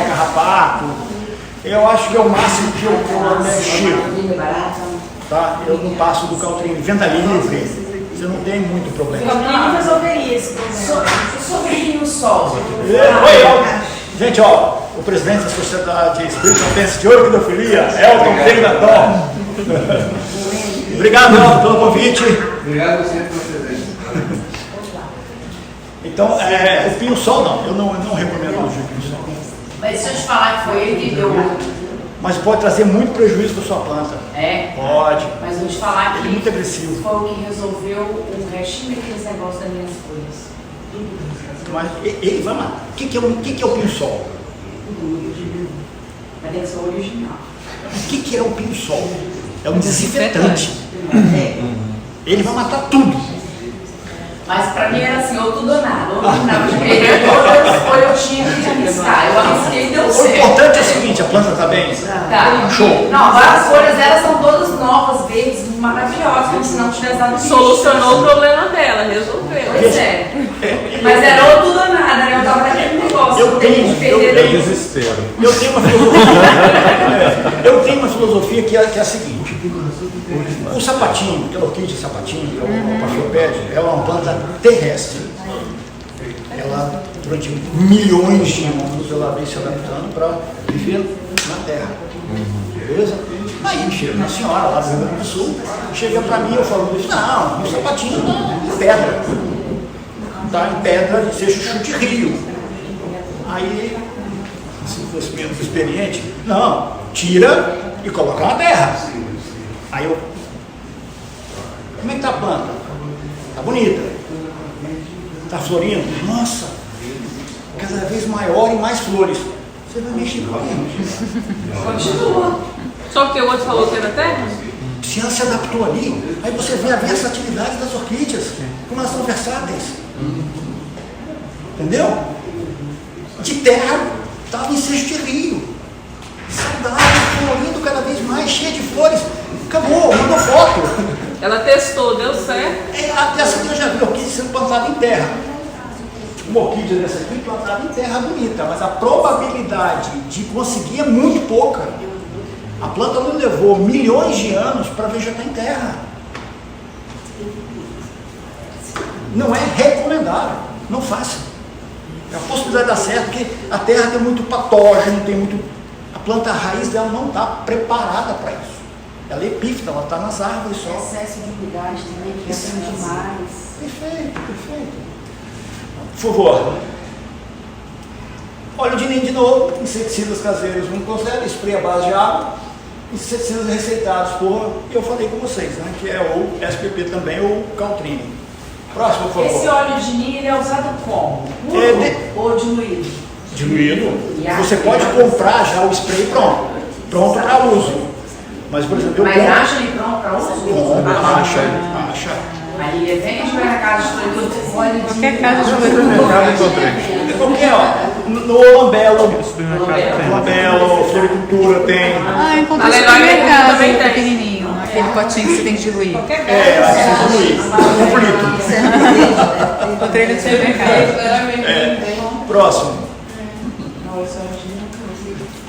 carrapato. Eu acho que é o máximo que eu mexo. Tá? Eu não passo do Caltrine. Venda livre. Você não tem muito problema. Eu não resolveria esse problema. Sobre o sol. Gente, ó, o presidente da Sociedade Espírita de Orquidofilia, Elton Treinador. Obrigado, Elton, pelo convite. Obrigado a você pelo presente. Então, o pinho-sol não, eu não recomendo o pinho-sol. Mas se eu te falar que foi ele que deu. Mas pode trazer muito prejuízo para sua planta. É? Pode. Mas vou te falar que Ele é muito agressivo. foi o que resolveu o restinho daqueles negócios das minhas folhas. Mas ele vai matar. O que é o pinho-sol? Mas tem que ser o original. O que é o pinho-sol? É um desinfetante. Ele vai matar tudo. Mas pra mim era assim, ou tudo ou nada. Ou não dava de perder todas, ou eu tinha que arriscar. Eu arrisquei e deu O certo. importante é o seguinte, a planta está bem? Tá. Show. Não, as folhas delas são todas novas, verdes, maravilhosas, como se não tivesse dado Solucionou o problema dela, resolveu. Pois é. Mas era ou tudo ou nada, né? Eu tava naquele negócio. Eu tenho Desespero. Eu tenho uma filosofia que é a seguinte: o sapatinho, aquela orquídea sapatinho, que é o Paphiopédia, ela é uma planta terrestre. Ela, durante milhões de anos, ela vem se adaptando para viver na terra. Beleza? Aí chega uma senhora lá do Rio Grande do Sul, chega para mim e eu falo: não, o sapatinho é pedra. Está em pedra de ser chuchu de rio. Aí, se fosse menos experiente, não, tira e coloca na terra. Aí eu, como é que tá a planta? Tá bonita. Tá florindo? Nossa, cada vez maior e mais flores. Você vai mexer com ela. Continua. Só porque o outro falou que era terra? Se ela se adaptou ali, aí você vê a versatilidade das orquídeas, como elas são versáteis. Entendeu? De terra, estava em cesto de rio. Saudável, colorindo cada vez mais, cheia de flores. Acabou, mandou foto. Ela testou, deu certo. Essa aqui eu já vi orquídea sendo plantada em terra. Uma orquídea dessa aqui plantada em terra bonita, mas a probabilidade de conseguir é muito pouca. A planta não levou milhões de anos para vegetar em terra. Não é recomendável, não faça. A possibilidade de dar certo, porque a terra tem muito patógeno, tem muito. A planta, a raiz dela não está preparada para isso. Ela é epífita, ela está nas árvores só. Excesso de umidade também, que é demais. Perfeito, perfeito. Por favor. Óleo de ninho de novo, inseticidas caseiros, não consegue, spray à base de água, inseticidas receitados por, eu falei com vocês, né, que é ou SPP também ou Caltrine. Próximo, por favor. Esse óleo de ninho ele é usado como? Puro ou diluído? Diluído. Você pode comprar já o spray pronto para uso. Mas, por exemplo, eu Mas acha ele pronto para uso? Acha. Aí ele vende ou é na casa de produto? Óleo de Qualquer casa de Qualquer, ó, no Lambelo, Floricultura tem. Ah, encontrei Além no do supermercado, também tem. pequenininho, aquele potinho que você tem que diluir. Encontrei no supermercado. Próximo.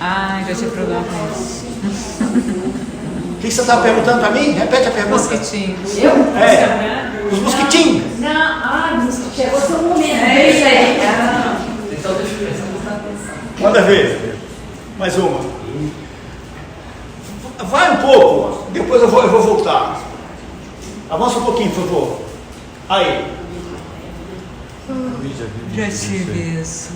Ah, já tive problema com isso. O que você estava perguntando para mim? Repete a pergunta. Mosquitinhos. Os mosquitinhos. Não, chegou seu momento. É isso aí. Então deixa eu ver se eu vou prestar atenção. Manda ver. Mais uma. Vai um pouco, depois eu vou voltar. Avança um pouquinho, por favor. Aí. Já tive isso.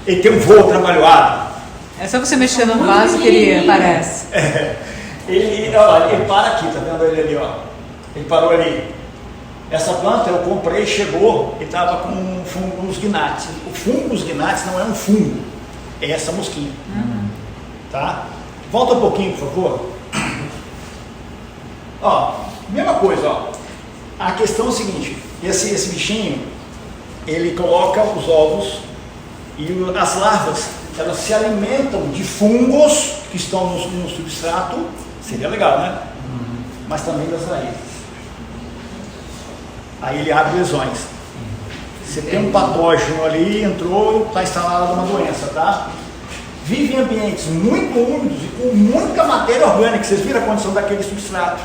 Ele tem um voo trabalhado. É só você mexer no vaso que ele aparece. Ele para aqui, tá vendo ele ali, ó? Ele parou ali. Essa planta eu comprei, chegou, ele estava com um fungus gnatz. O fungus gnatz não é um fungo, é essa mosquinha. Tá? Volta um pouquinho, por favor. Ó, mesma coisa, ó. A questão é o seguinte, esse bichinho, ele coloca os ovos e as larvas, elas se alimentam de fungos que estão no substrato, seria legal, né? Mas também das raízes. Aí ele abre lesões. Você tem um patógeno ali, entrou e está instalada uma doença, tá? Vive em ambientes muito úmidos e com muita matéria orgânica. Vocês viram a condição daquele substrato?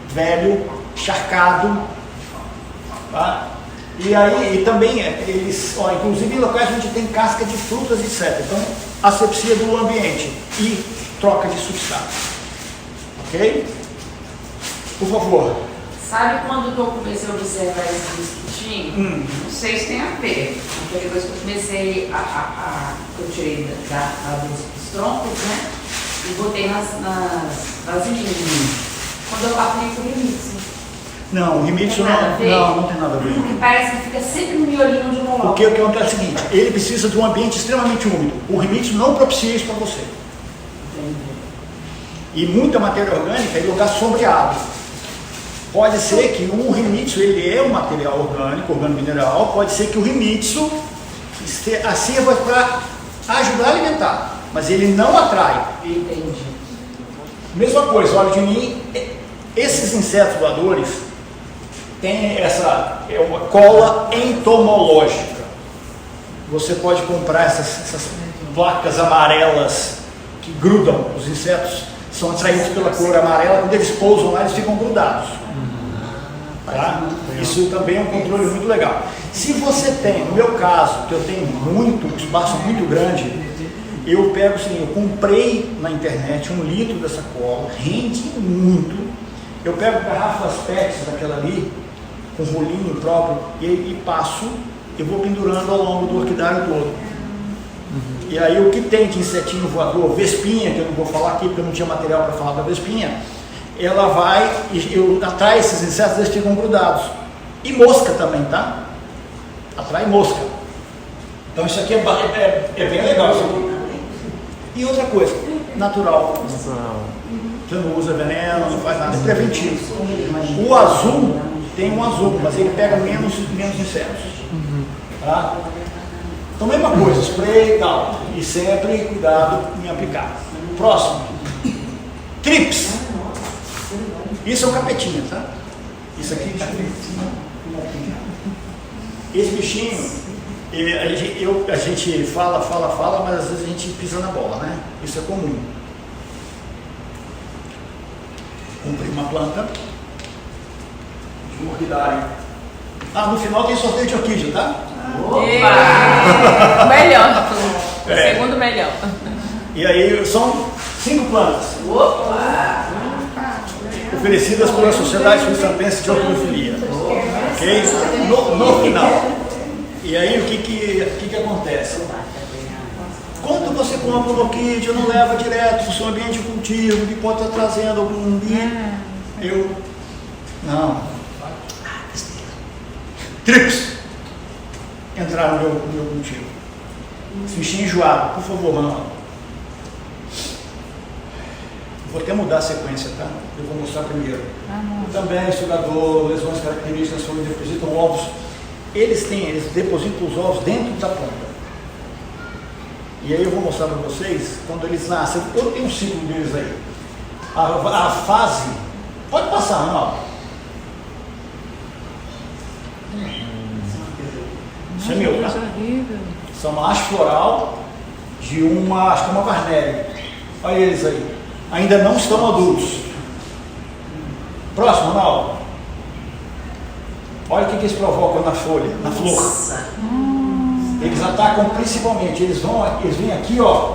Velho, encharcado, tá? E aí, e também, eles, ó, inclusive em locais onde tem casca de frutas, etc. Então, asepsia do ambiente e troca de substrato. Ok? Por favor. Sabe quando que eu comecei a observar esse mosquitinho? Não sei se tem a ver. Porque depois que eu comecei eu tirei dos troncos, né? E botei nas vasilhinhas. Quando eu aplico o limite. Não, o limite não tem nada a ver. Porque parece que fica sempre no miolinho de um local. Porque o que acontece é o seguinte, ele precisa de um ambiente extremamente úmido. O limite não propicia isso para você. Entendi. E muita matéria orgânica em lugar sombreado. Pode ser que o Rimitsu, ele é um material orgânico, organomineral, pode ser que o Rimitsu sirva para ajudar a alimentar, mas ele não atrai. Entendi. Mesma coisa, óleo de ninho, esses insetos voadores têm uma cola entomológica. Você pode comprar essas placas amarelas que grudam, os insetos são atraídos pela cor amarela, quando eles pousam lá eles ficam grudados. Tá? Isso também é um controle muito legal. Se você tem, no meu caso, que eu tenho um espaço muito grande, eu pego assim, eu comprei na internet 1 litro dessa cola, rende muito. Eu pego garrafas PETs daquela ali, com rolinho próprio, e passo, e vou pendurando ao longo do orquidário todo. E aí o que tem de insetinho voador, vespinha, que eu não vou falar aqui porque eu não tinha material para falar da vespinha, ela vai, eu atrai esses insetos, eles ficam grudados. E mosca também, tá? Atrai mosca. Então isso aqui é bem legal. Isso aqui. E outra coisa, natural. Você não usa veneno, não faz nada, é preventivo. O azul tem um azul, mas ele pega menos insetos. Tá? Então, mesma coisa, spray e tal. E sempre cuidado em aplicar. Próximo. Trips. Isso é um capetinha, tá? Isso aqui é esse bichinho, a gente fala, mas às vezes a gente pisa na bola, né? Isso é comum. Comprei uma planta de orquidário. No final tem sorteio de orquídea, tá? Opa! Melhor. Segundo melhor. E aí são 5 plantas. Opa! Oferecidas pela Sociedade Suíça-Pense de Orquidofilia. Ok? No final. E aí o que acontece? Quando você compra uma orquídea, não leva direto para o seu ambiente de cultivo, que pode estar trazendo algum trips entraram no meu cultivo. Fichinho enjoado, por favor, Manuel. Vou até mudar a sequência, tá? Eu vou mostrar primeiro. Também, sugador, lesões características, quando depositam ovos. Eles depositam os ovos dentro da planta. E aí eu vou mostrar para vocês, quando eles nascem, tem um ciclo deles aí. A fase, pode passar, Ronaldo. Isso é meu, tá? São uma haste floral de acho que uma Varnelli. Olha eles aí. Ainda não estão adultos. Próximo, Ronaldo. Olha o que eles provocam na folha, na flor. Eles atacam principalmente, eles vêm aqui, ó,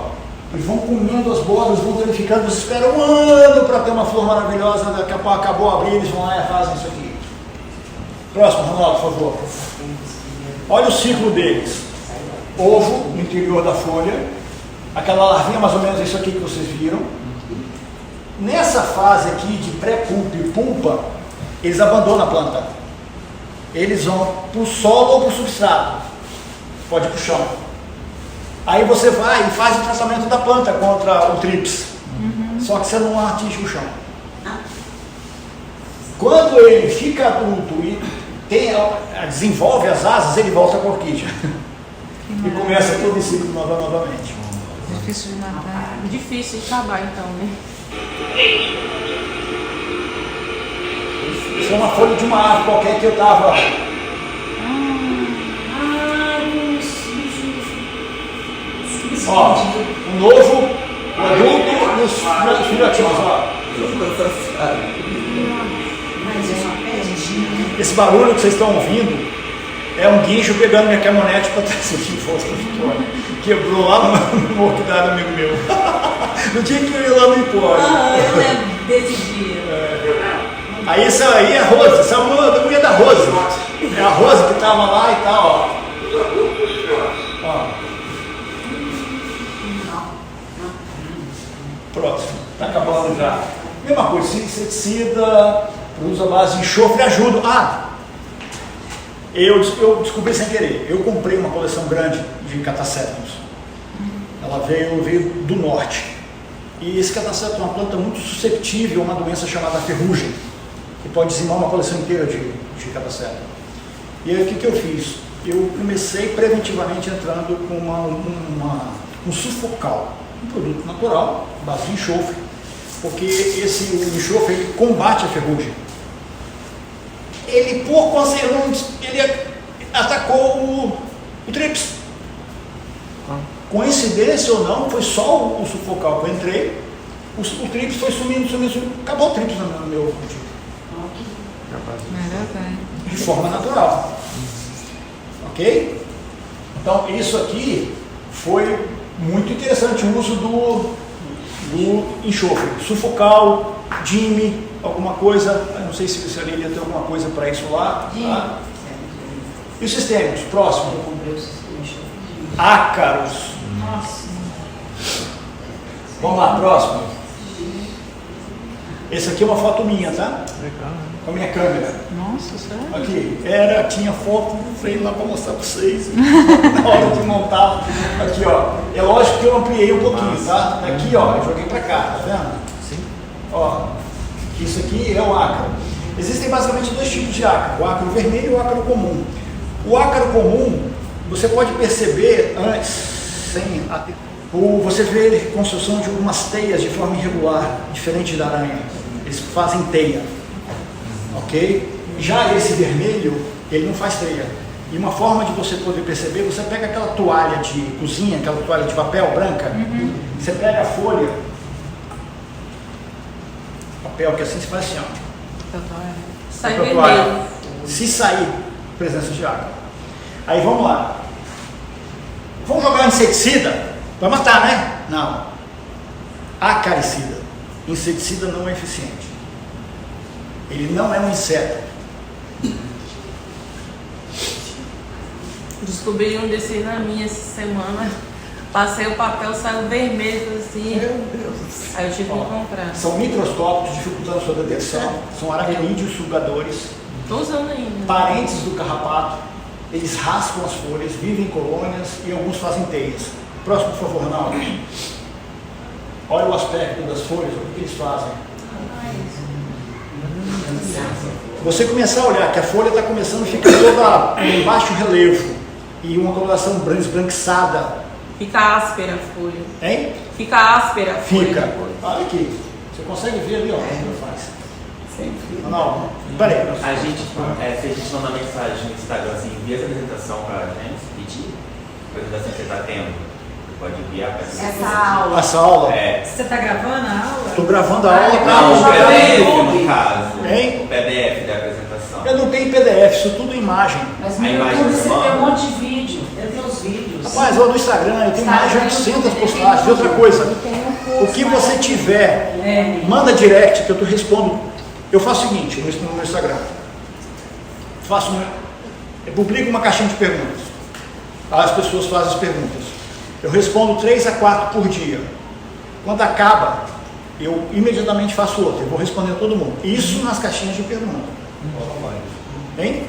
e vão comendo as bordas, vão danificando. Você espera 1 ano para ter uma flor maravilhosa, daqui a pouco acabou a abrir, eles vão lá e fazem isso aqui. Próximo, Ronaldo, por favor. Olha o ciclo deles. Ovo no interior da folha, aquela larvinha mais ou menos isso aqui que vocês viram. Nessa fase aqui de pré-pulpa e pulpa, eles abandonam a planta. Eles vão para o solo ou para o substrato. Pode ir para o chão. Aí você vai e faz o tratamento da planta contra o trips. Só que você não atinge o chão. Quando ele fica adulto e desenvolve as asas, ele volta para a orquídea. E começa todo o ciclo novamente. Difícil de matar. Difícil de acabar então, né? Isso é uma folha de uma árvore qualquer que eu estava. Ó, o novo, o adulto e os filhotinhos, ó. Esse barulho que vocês estão ouvindo é um guincho pegando minha caminhonete para trazer de volta para Vitória. Quebrou lá no orquidário amigo meu. No dia que eu ia lá no Empório. Eu lembro desse dia. Aí isso aí é a Rose, essa é a mulher da Rose. É a Rose que estava lá e tal, ó. Próximo, está acabando já. Mesma coisa, inseticida, produz a base de enxofre, ajuda. Eu descobri sem querer. Eu comprei uma coleção grande de catacétumos. Ela veio do norte. E esse catacétum é uma planta muito suscetível a uma doença chamada ferrugem. que pode dizimar uma coleção inteira de cataceta. E aí o que eu fiz? Eu comecei preventivamente entrando com um sufocal, um produto natural, base de enxofre, porque o enxofre ele combate a ferrugem. Ele, por consequência, ele atacou o trips. Coincidência ou não, foi só o sufocal que eu entrei, o trips foi sumindo, acabou o trips no meu cultivo. Maravilha. De forma natural. Ok? Então, isso aqui foi muito interessante, o uso do enxofre. Sufocal, Jimmy, alguma coisa, eu não sei se a Lília tem alguma coisa para isso lá. Tá? E os sistêmicos, próximo. Ácaros. Nossa. Vamos lá, próximo. Esse aqui é uma foto minha, tá? Com a minha câmera. Nossa, sério? Aqui, tinha foto, veio lá para mostrar para vocês. Na hora de montar. Aqui, ó. É lógico que eu ampliei um pouquinho, tá? Aqui, ó, eu joguei para cá, tá vendo? Sim. Ó, isso aqui é o ácaro. Existem basicamente dois tipos de ácaro, o ácaro vermelho e o ácaro comum. O ácaro comum, você pode perceber antes, sem você vê a construção de algumas teias de forma irregular, diferente da aranha. Eles fazem teia. Ok? Já esse vermelho, ele não faz teia. E uma forma de você poder perceber, você pega aquela toalha de cozinha, aquela toalha de papel branca, você pega a folha, papel que assim se faz assim, ó. Sai Papel toalha. vermelho. Se sair presença de água. Aí vamos lá. Vamos jogar inseticida? Vai matar, né? Não. Acaricida. Inseticida não é eficiente. Ele não é um inseto. Descobri um desse na minha essa semana. Passei o papel, saiu vermelho assim. Meu Deus. Aí eu tive que comprar. São microscópios dificultando a sua detecção. São aracnídeos sugadores. Tô usando ainda. Parentes do carrapato. Eles rascam as folhas, vivem em colônias e alguns fazem teias. Próximo, por favor, Ronaldo. Olha o aspecto das folhas, o que eles fazem. Você começar a olhar que a folha está começando a ficar toda em baixo relevo e uma coloração esbranquiçada. Fica áspera a folha. Hein? Fica áspera a folha. Fica. Olha aqui. Você consegue ver ali, ó, como faz. Sempre. Ronaldo, peraí. A gente, se a gente mandar mensagem no Instagram, assim, envia essa apresentação para a gente, pedir a apresentação que você está tendo. Pode enviar para gente. Essa aula? É. Você está gravando a aula? Estou gravando a aula para Não, o jogar PDF, no no YouTube. caso. Hein? O PDF da apresentação. Eu não tenho PDF, isso tudo é imagem. Mas A no imagem YouTube você você manda? tem um monte de vídeo. Eu tenho os vídeos. Rapaz, eu no Instagram, eu tenho mais de 800 postagens. E outra coisa, o que você tiver, manda direct que eu respondo. Eu faço o seguinte no meu Instagram. Eu publico uma caixinha de perguntas. As pessoas fazem as perguntas. Eu respondo 3 a 4 por dia. Quando acaba, eu imediatamente faço outra. Eu vou responder a todo mundo. Isso nas caixinhas de perguntas. Hein?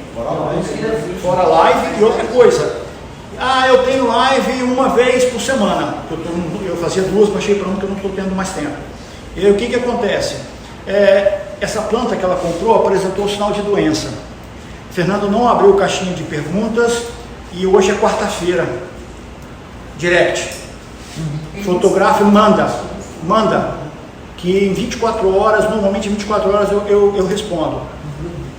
Fora live e outra coisa. Eu tenho live uma vez por semana. Eu fazia 2, baixei para 1 que eu não estou tendo mais tempo. E aí o que acontece? Essa planta que ela comprou apresentou sinal de doença. Fernando não abriu caixinha de perguntas e hoje é quarta-feira. Direct. Fotografa e manda. Que em 24 horas, normalmente em 24 horas eu respondo.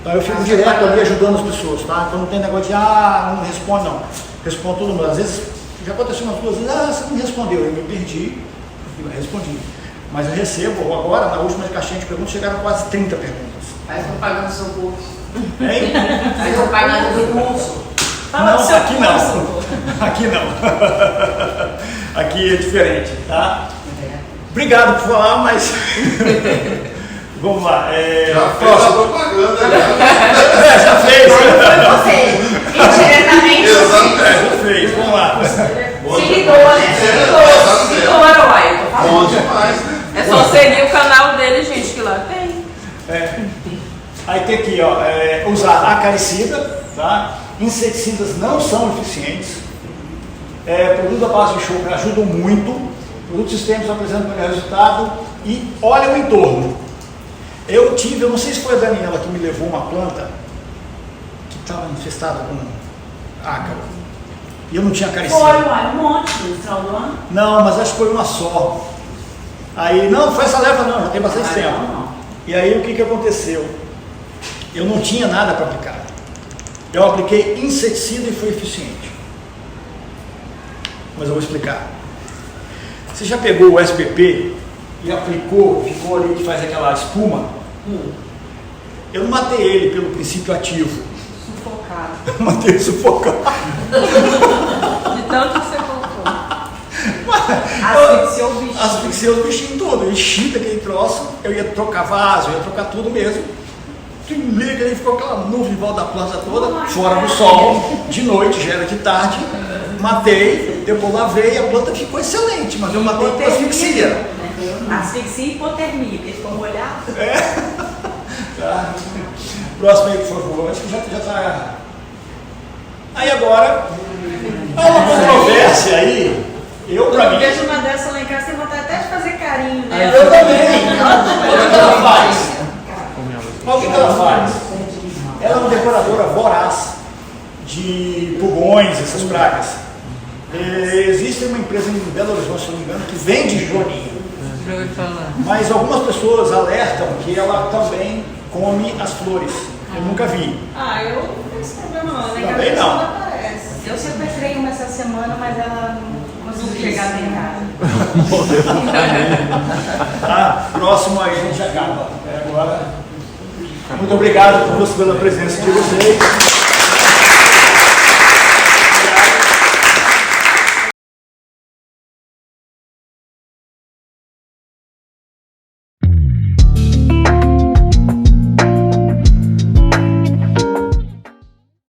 Então eu fico direto ali ajudando as pessoas, tá? Então não tem negócio de, não responde não. Respondo todo mundo. Às vezes, já aconteceu umas 2 vezes, você não me respondeu, eu me perdi, eu respondi. Mas eu recebo, agora, na última caixinha de perguntas, chegaram quase 30 perguntas. Faz propaganda do seu curso. Hein? Faz propaganda do curso. Não, aqui não. Aqui não. Aqui é diferente, tá? Obrigado por falar, mas... Vamos lá. Já fez a propaganda, já fez. Foi você. Indiretamente. Já fez, vamos lá. Seguidor, né? Seguidor, uai. Eu tô falando. Bom demais, né? É só seguir o canal dele, gente, que lá tem. Aí tem aqui, ó, usar acaricida, tá? Inseticidas não são eficientes. Produtos à base de enxofre ajudam muito. Produtos sistêmicos apresentam melhor resultado. E olha o entorno. Eu não sei se foi a Daniela que me levou uma planta que estava infestada com ácaro. E eu não tinha acariciado. Foi, uai, um monte no final do ano. Não, mas acho que foi uma só. Aí, não, foi essa leva não, já tem bastante tempo. Não. E aí o que aconteceu? Eu não tinha nada para aplicar. Eu apliquei inseticida e foi eficiente. Mas eu vou explicar. Você já pegou o SBP e aplicou, ficou ali que faz aquela espuma? Eu não matei ele pelo princípio ativo. Sufocado. Eu matei ele sufocado. De tanto que você colocou. Asfixiou o bichinho. Asfixiei os bichinhos todos. Eu enchi daquele troço, eu ia trocar vaso, eu ia trocar tudo mesmo. Liga, aí ficou aquela nuvem em volta da planta toda, fora do sol, de noite, já era de tarde. Matei, depois lavei, a planta ficou excelente, mas eu matei com asfixia. Asfixia e hipotermia, porque ficou molhado. Tá. Próximo aí, por favor. Acho que já está. Aí agora, há uma controvérsia aí. Eu, pra mim. vejo uma dessa lá em casa, tem vontade até de fazer carinho, né? Eu também. O que ela faz? Mas o que ela faz? Ela é uma devoradora voraz de pulgões, essas pragas. Existe uma empresa em Belo Horizonte, se não me engano, que vende joaninha. Já ouvi falar. Mas algumas pessoas alertam que ela também come as flores. Eu nunca vi. Ah, eu não tenho esse problema não, né? Também Cada não. vez quando aparece. Eu sequestrei uma essa semana, mas ela não conseguiu chegar até em casa. Tá? Próximo aí a gente acaba. Agora. Muito obrigado pela presença de vocês.